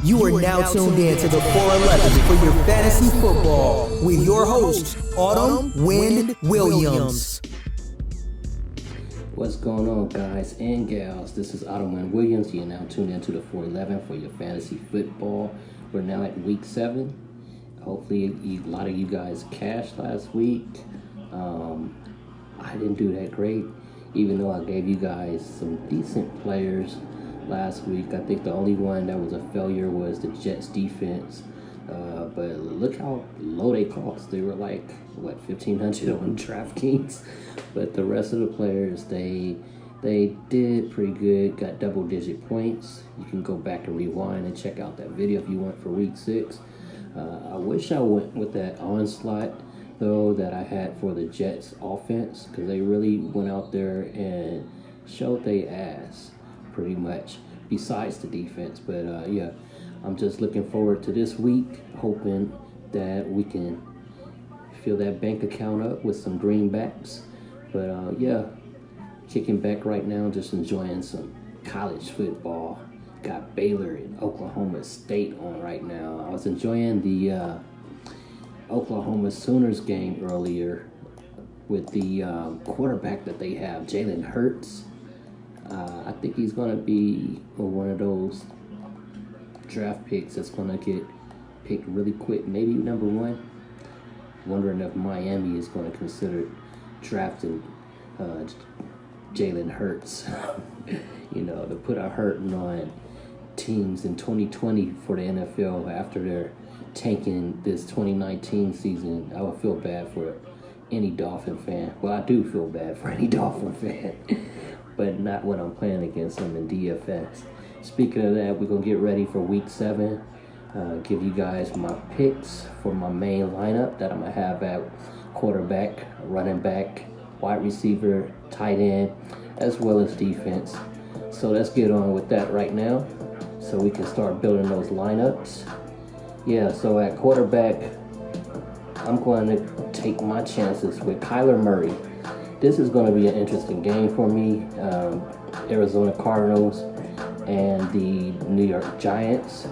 You are now tuned in to the 411 for your fantasy football with your host, Autumn Wind Williams. What's going on, guys and gals? This is Autumn Wind Williams. You're now tuned into the 411 for your fantasy football. We're now at week 7. Hopefully, a lot of you guys cashed last week. I didn't do that great, even though I gave you guys some decent players last week. I think the only one that was a failure was the Jets defense. But look how low they cost. They were like, what, $1,500 on Draftkings? But the rest of the players, they did pretty good, got double-digit points. You can go back and rewind and check out that video if you want for week 6. I wish I went with that onslaught, though, that I had for the Jets offense, because they really went out there and showed their ass, pretty much, besides the defense. But, yeah, I'm just looking forward to this week, hoping that we can fill that bank account up with some greenbacks. But, yeah, kicking back right now, just enjoying some college football. Got Baylor and Oklahoma State on right now. I was enjoying the Oklahoma Sooners game earlier with the quarterback that they have, Jalen Hurts. I think he's going to be one of those draft picks that's going to get picked really quick, maybe number 1. Wondering if Miami is going to consider drafting Jalen Hurts, you know, to put a hurting on teams in 2020 for the NFL after they're tanking this 2019 season. I would feel bad for any Dolphin fan. Well, I do feel bad for any Dolphin fan, but not when I'm playing against them in DFS. Speaking of that, we're going to get ready for week 7. Give you guys my picks for my main lineup that I'm going to have at quarterback, running back, wide receiver, tight end, as well as defense. So let's get on with that right now so we can start building those lineups. Yeah, so at quarterback, I'm going to take my chances with Kyler Murray. This is going to be an interesting game for me. Arizona Cardinals and the New York Giants.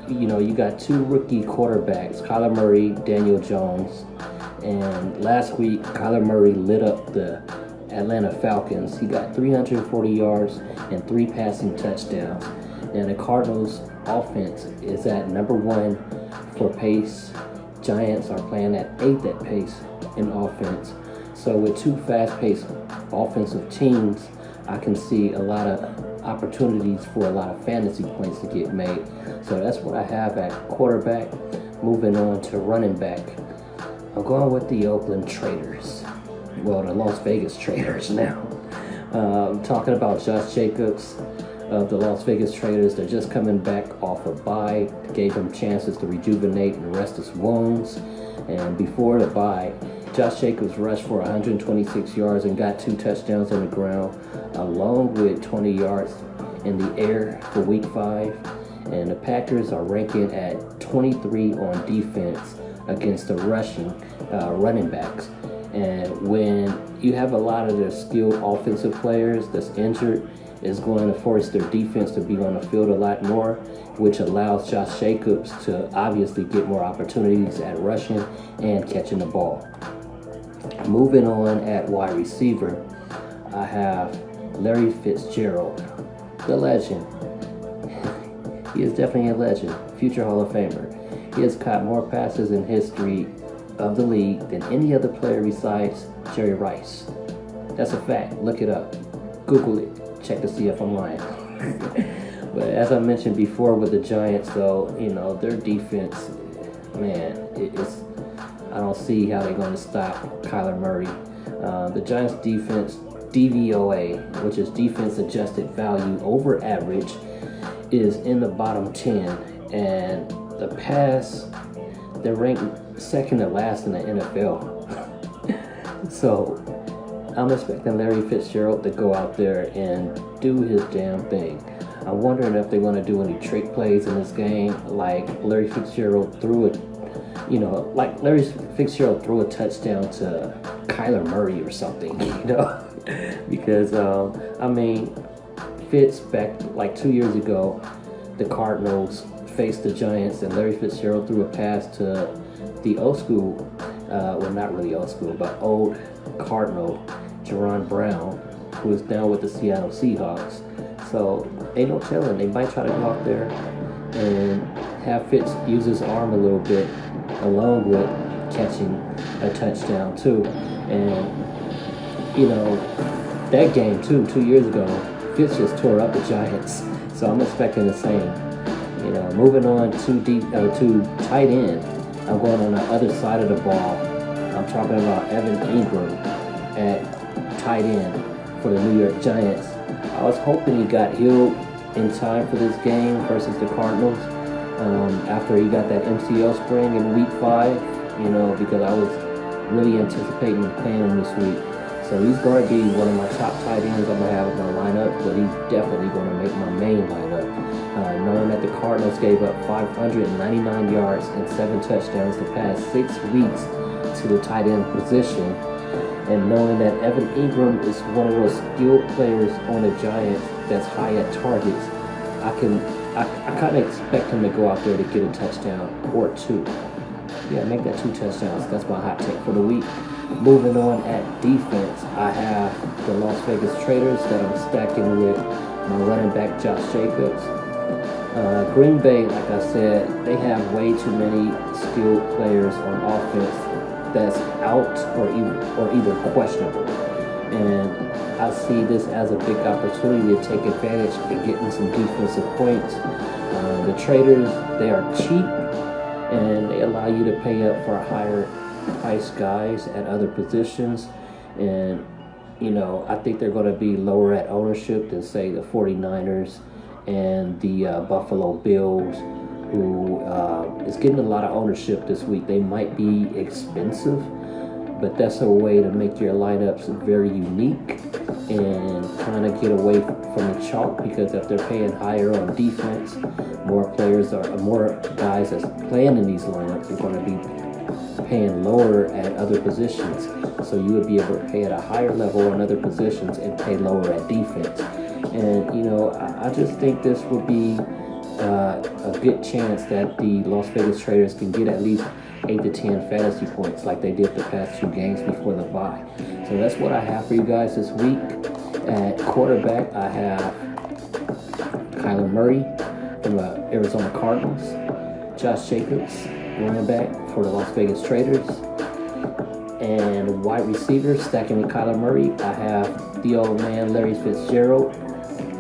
You know, you got 2 rookie quarterbacks, Kyler Murray, Daniel Jones. And last week, Kyler Murray lit up the Atlanta Falcons. He got 340 yards and 3 passing touchdowns. And the Cardinals offense is at number 1 for pace. Giants are playing at 8th at pace in offense. So with 2 fast-paced offensive teams, I can see a lot of opportunities for a lot of fantasy points to get made. So that's what I have at quarterback. Moving on to running back, I'm going with the Oakland Raiders. Well, the Las Vegas Raiders now. Talking about Josh Jacobs of the Las Vegas Raiders. They're just coming back off a bye. Gave him chances to rejuvenate and rest his wounds. And before the bye, Josh Jacobs rushed for 126 yards and got 2 touchdowns on the ground, along with 20 yards in the air for week 5. And the Packers are ranking at 23 on defense against the rushing running backs. And when you have a lot of their skilled offensive players that's injured, it's going to force their defense to be on the field a lot more, which allows Josh Jacobs to obviously get more opportunities at rushing and catching the ball. Moving on at wide receiver, I have Larry Fitzgerald, the legend. He is definitely a legend, future Hall of Famer. He has caught more passes in history of the league than any other player besides Jerry Rice. That's a fact. Look it up. Google it. Check to see if I'm lying. But as I mentioned before with the Giants, though, you know, their defense, man, I don't see how they're going to stop Kyler Murray. The Giants defense, DVOA, which is defense adjusted value over average, is in the bottom 10. And the pass, they're ranked second to last in the NFL. So I'm expecting Larry Fitzgerald to go out there and do his damn thing. I'm wondering if they're going to do any trick plays in this game, like Larry Fitzgerald threw it. You know, like Larry Fitzgerald threw a touchdown to Kyler Murray or something, you know, because, I mean, Fitz back like 2 years ago the Cardinals faced the Giants, and Larry Fitzgerald threw a pass to the old school, well, not really old school, but old Cardinal, Jerron Brown, who is now with the Seattle Seahawks. So ain't no telling. They might try to go out there and have Fitz use his arm a little bit, along with catching a touchdown too. And you know, that game too, 2 years ago, Fitz just tore up the Giants. So I'm expecting the same. You know, moving on to tight end, I'm going on the other side of the ball. I'm talking about Evan Ingram at tight end for the New York Giants. I was hoping he got healed in time for this game versus the Cardinals after he got that MCL sprain in week 5, you know, because I was really anticipating playing him this week. So he's going to be one of my top tight ends I'm going to have in my lineup, but he's definitely going to make my main lineup. Knowing that the Cardinals gave up 599 yards and 7 touchdowns the past 6 weeks to the tight end position, and knowing that Evan Ingram is one of those skilled players on the Giants that's high at targets, I kind of expect him to go out there to get a touchdown or 2. Yeah, make that 2 touchdowns. That's my hot take for the week. Moving on at defense, I have the Las Vegas Raiders that I'm stacking with my running back Josh Jacobs. Green Bay, like I said, they have way too many skilled players on offense that's out or either questionable. And I see this as a big opportunity to take advantage of getting some defensive points. The Traders, they are cheap, and they allow you to pay up for higher price guys at other positions. And, you know, I think they're going to be lower at ownership than, say, the 49ers and the Buffalo Bills, who is getting a lot of ownership this week. They might be expensive, but that's a way to make your lineups very unique and kind of get away from the chalk, because if they're paying higher on defense, more guys that's playing in these lineups are going to be paying lower at other positions. So you would be able to pay at a higher level on other positions and pay lower at defense. And, you know, I just think this would be a good chance that the Las Vegas Raiders can get at least 8 to 10 fantasy points like they did the past 2 games before the bye. So that's what I have for you guys this week. At quarterback, I have Kyler Murray from the Arizona Cardinals, Josh Jacobs, running back for the Las Vegas Raiders, and wide receiver, stacking with Kyler Murray, I have the old man Larry Fitzgerald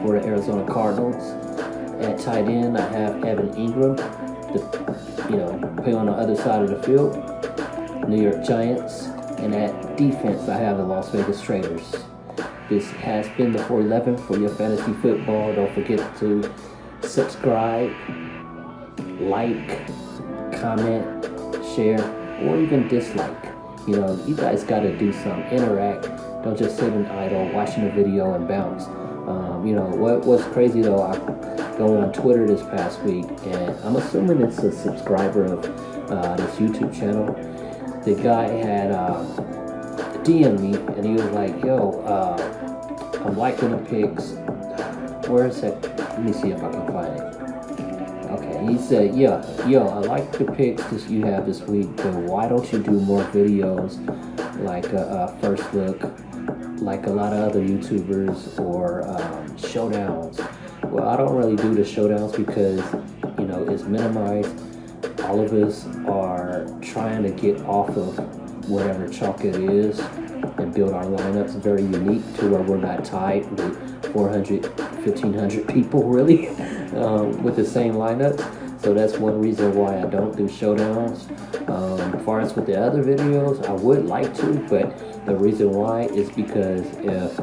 for the Arizona Cardinals. At tight end, I have Evan Ingram, play on the other side of the field, New York Giants. And at defense, I have the Las Vegas Raiders. This has been the 411 for your fantasy football. Don't forget to subscribe, like, comment, share, or even dislike. You know, you guys got to do some, interact. Don't just sit in idle watching a video and bounce. What's crazy though, I go on Twitter this past week, and I'm assuming it's a subscriber of this YouTube channel. The guy had DM'd me, and he was like, yo, I'm liking the pics. Where is it? Let me see if I can find it. Okay, he said, yo, I like the pics that you have this week, but why don't you do more videos like a first look, like a lot of other YouTubers, or showdowns? Well, I don't really do the showdowns because, you know, it's minimized. All of us are trying to get off of whatever chalk it is and build our lineups very unique to where we're not tied with 400, 1,500 people really with the same lineups. So that's one reason why I don't do showdowns. As far as with the other videos, I would like to, but the reason why is because if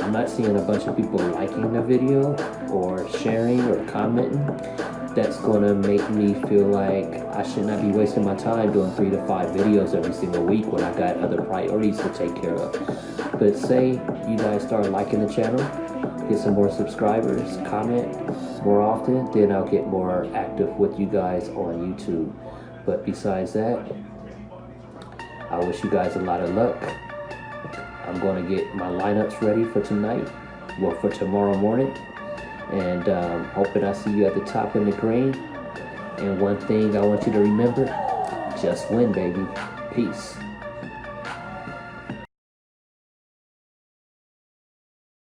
I'm not seeing a bunch of people liking the video or sharing or commenting, that's going to make me feel like I should not be wasting my time doing 3 to 5 videos every single week when I got other priorities to take care of. But say you guys start liking the channel, get some more subscribers, comment more often, then I'll get more active with you guys on YouTube. But besides that, I wish you guys a lot of luck. I'm going to get my lineups ready for tonight, well, for tomorrow morning. And hoping I see you at the top in the green. And one thing I want you to remember, just win, baby. Peace.